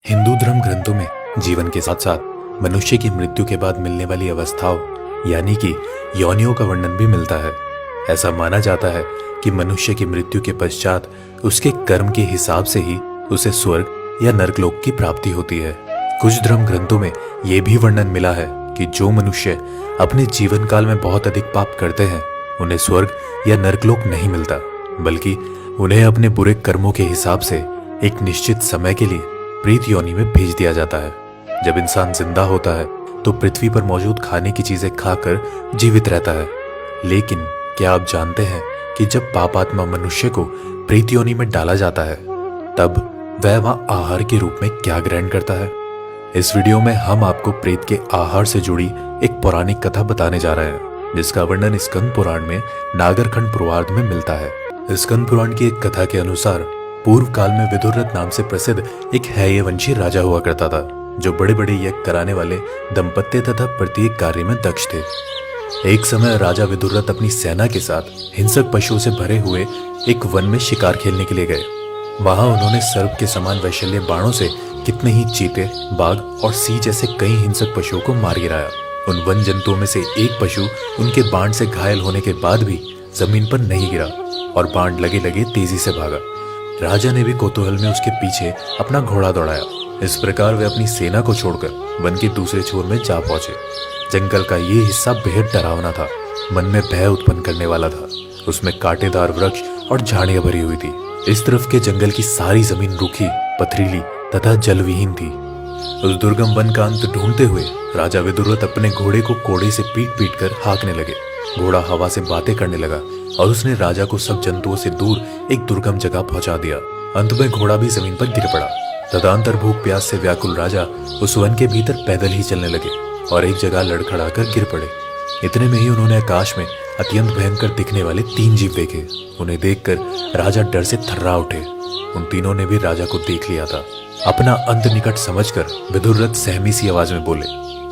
हिंदू धर्म ग्रंथों में जीवन के साथ साथ मनुष्य की मृत्यु के बाद मिलने वाली अवस्थाओं यानी कि योनियों का वर्णन भी मिलता है। ऐसा माना जाता है कि मनुष्य की मृत्यु के पश्चात उसके कर्म के हिसाब से ही उसे स्वर्ग या नरकलोक की प्राप्ति होती है। कुछ धर्म ग्रंथों में यह भी वर्णन मिला है कि जो मनुष्य अपने जीवन काल में बहुत अधिक पाप करते हैं उन्हें स्वर्ग या नरकलोक नहीं मिलता, बल्कि उन्हें अपने बुरे कर्मों के हिसाब से एक निश्चित समय के लिए प्रेत योनि में भेज दिया जाता है। जब इंसान जिंदा होता है तो पृथ्वी पर मौजूद खाने की चीजें खाकर जीवित रहता है, लेकिन क्या आप जानते हैं कि जब पापात्मा मनुष्य को प्रेत योनि में डाला जाता है तब वह वहां आहार के रूप में क्या ग्रहण करता है। इस वीडियो में हम आपको प्रेत के आहार से जुड़ी एक पौराणिक कथा बताने जा रहे हैं, जिसका वर्णन स्कंद पुराण में नागरखंड पूर्वार्ध में मिलता है। स्कंद पुराण की एक कथा के अनुसार पूर्व काल में विदुरथ नाम से प्रसिद्ध एक हैयवंशी राजा हुआ करता था, जो बड़े बड़े यज्ञ कराने वाले दंपत्ति तथा प्रत्येक कार्य में दक्ष थे। एक समय राजा विदुरथ अपनी सेना के साथ हिंसक पशुओं से भरे हुए एक वन में शिकार खेलने के लिए गए। वहां उन्होंने सर्प के समान वैशल्य बाणों से कितने ही चीते, बाघ और सिंह जैसे कई हिंसक पशुओं को मार गिराया। उन वन जंतुओं में से एक पशु उनके बाण से घायल होने के बाद भी जमीन पर नहीं गिरा और बाण लगे लगे तेजी से भागा। राजा ने भी कौतूहल में उसके पीछे अपना घोड़ा दौड़ाया। इस प्रकार वे अपनी सेना को छोड़कर वन के दूसरे छोर में जा पहुंचे। जंगल का ये हिस्सा बेहद डरावना था, मन में भय उत्पन्न करने वाला था। उसमें कांटेदार वृक्ष और झाड़ियां भरी हुई थी। इस तरफ के जंगल की सारी जमीन रूखी, पथरीली तथा जलविहीन थी। उस दुर्गम वन का अंत ढूंढते हुए राजा विदुरथ अपने घोड़े को कोड़े से पीट पीट कर हाँकने लगे। घोड़ा हवा से बातें करने लगा और उसने राजा को सब जंतुओं से दूर एक दुर्गम जगह पहुंचा दिया। अंत में घोड़ा भी जमीन पर गिर पड़ा। तदंतर भूख प्यास से व्याकुल राजा उस वन के भीतर पैदल ही चलने लगे और एक जगह लड़खड़ाकर गिर पड़े। इतने में ही उन्होंने आकाश में अत्यंत भयंकर दिखने वाले 3 जीव देखे। उन्हें देखकर राजा डर से थर्रा उठे। उन तीनों ने भी राजा को देख लिया था। अपना अंत निकट समझकर विदुरथ सहमी सी आवाज में बोले,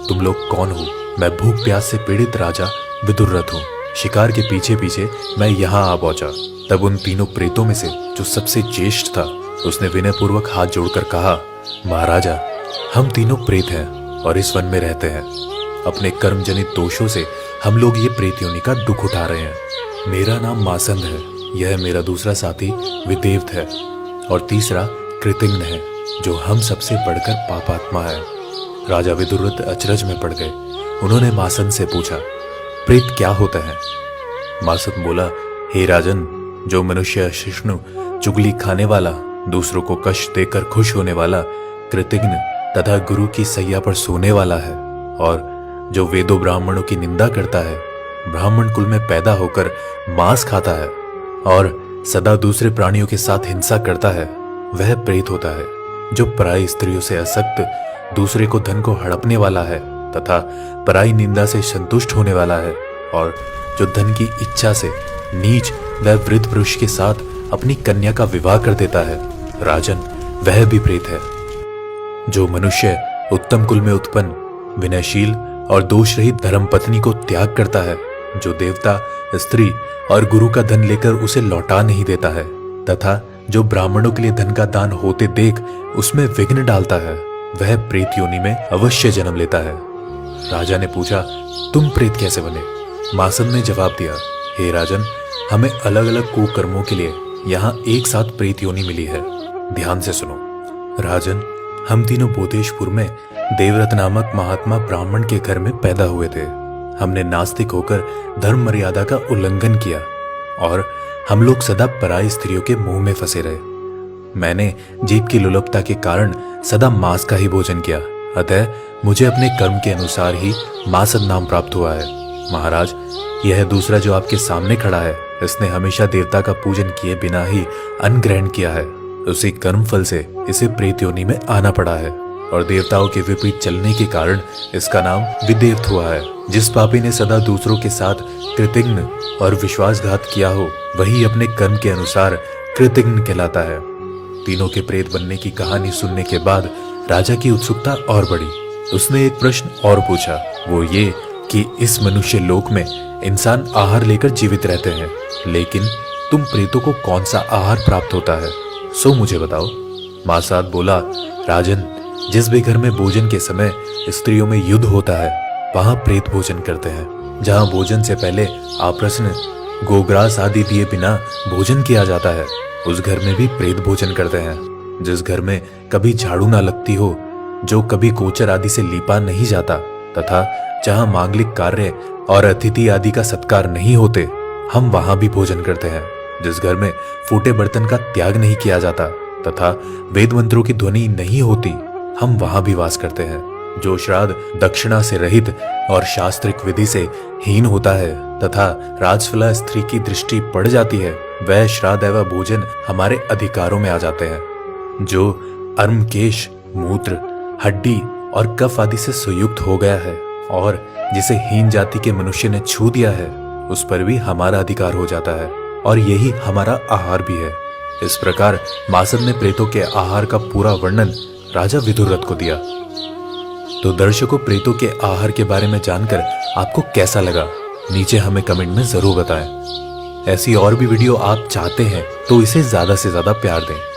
तुम लोग कौन हो? मैं भूख प्यास से पीड़ित राजा विदुरथ हूँ। शिकार के पीछे पीछे मैं यहाँ आ पहुंचा। तब उन तीनों प्रेतों में से जो सबसे ज्येष्ठ था उसने विनयपूर्वक हाथ जोड़कर कहा, महाराजा, हम तीनों प्रेत हैं और इस वन में रहते हैं। अपने कर्म जनित दोषों से हम लोग ये प्रेत योनि का दुख उठा रहे हैं। मेरा नाम मासंद है, यह मेरा दूसरा साथी विदेवत है और तीसरा कृतघ्न है, जो हम सबसे बढ़कर पापात्मा है। राजा विदुरथ अचरज में पड़ गए। उन्होंने मासंद से पूछा, प्रेत क्या होता है? मासंद बोला, हे राजन, जो मनुष्य अशिष्णु, चुगली खाने वाला, दूसरों को कष्ट देकर खुश होने वाला, कृतघ्न तथा गुरु की सैया पर सोने वाला है और जो वेदों ब्राह्मणों की निंदा करता है, ब्राह्मण कुल में पैदा होकर मांस खाता है और सदा दूसरे प्राणियों के साथ हिंसा करता है, वह प्रेत होता है। जो पराई स्त्रियों से असक्त, दूसरे को धन को हड़पने वाला है तथा पराई निंदा से संतुष्ट होने वाला है और जो धन की इच्छा से नीच व वृद्ध पुरुष के साथ अपनी कन्या का विवाह कर देता है, राजन, वह भी प्रेत है। जो मनुष्य उत्तम कुल में उत्पन्न, विनयशील और दोष रहित धर्म पत्नी को त्याग करता है, जो देवता, स्त्री और गुरु का धन लेकर उसे लौटा नहीं देता है तथा जो ब्राह्मणों के लिए धन का दान होते देख उसमें विघ्न डालता है, वह प्रेत योनि में अवश्य जन्म लेता है। राजा ने पूछा, तुम प्रेत कैसे बने? मासंद ने जवाब दिया, हे राजन, हमें अलग अलग कुकर्मों के लिए यहाँ एक साथ प्रेत योनि मिली है। ध्यान से सुनो। राजन, हम तीनों बोधेशपुर में देवव्रत नामक महात्मा ब्राह्मण के घर में पैदा हुए थे। हमने नास्तिक होकर धर्म मर्यादा का उल्लंघन किया और हम लोग सदा पराई स्त्रियों के मुंह में फंसे रहे। मैंने जीभ की लुलपता के कारण सदा मांस का ही भोजन किया, अतः मुझे अपने कर्म के अनुसार ही मासंद नाम प्राप्त हुआ है। महाराज, यह दूसरा जो आपके सामने खड़ा है, इसने हमेशा देवता का पूजन किए बिना ही अन्न ग्रहण किया है। उसी कर्म फल से इसे प्रेत योनि में आना पड़ा है और देवताओं के विपरीत चलने के कारण इसका नाम विदेवत हुआ है। जिस पापी ने सदा दूसरों के साथ कृतघ्न और विश्वासघात किया हो, वही अपने कर्म के अनुसार कृतघ्न कहलाता है। तीनों के प्रेत बनने की कहानी सुनने के बाद राजा की उत्सुकता और बढ़ी। उसने एक प्रश्न और पूछा, वो ये कि इस मनुष्य लोक में इंसान आहार लेकर जीवित रहते हैं, लेकिन तुम प्रेतों को कौन सा आहार प्राप्त होता है, सो मुझे बताओ। मासाद बोला, राजन, जिस भी घर में भोजन के समय स्त्रियों में युद्ध होता है वहां प्रेत भोजन करते हैं। जहां भोजन से पहले आप्रश्न गोग्रास आदि दिए बिना भोजन किया जाता है उस घर में भी प्रेत भोजन करते हैं। जिस घर में कभी झाड़ू ना लगती हो, जो कभी कोचर आदि से लीपा नहीं जाता तथा जहां मांगलिक कार्य और अतिथि आदि का सत्कार नहीं होते, हम वहां भी भोजन करते हैं। जिस घर में फूटे बर्तन का त्याग नहीं किया जाता तथा वेद मंत्रों की ध्वनि नहीं होती, हम वहां भी वास करते हैं। जो श्राद्ध दक्षिणा से रहित और शास्त्रिक विधि से हीन होता है तथा राजफला स्त्री की दृष्टि पड़ जाती है, वह श्राद्ध एवं भोजन हमारे अधिकारों में आ जाते हैं। जो अर्म, केश, मूत्र, हड्डी और कफ आदि से संयुक्त हो गया है और जिसे हीन जाति के मनुष्य ने छू दिया है, उस पर भी हमारा अधिकार हो जाता है और यही हमारा आहार भी है। इस प्रकार मासद ने प्रेतों के आहार का पूरा वर्णन राजा विदुरथ को दिया। तो दर्शकों, प्रेतों के आहार के बारे में जानकर आपको कैसा लगा, नीचे हमें कमेंट में जरूर बताएं। ऐसी और भी वीडियो आप चाहते हैं तो इसे ज्यादा से ज्यादा प्यार दें।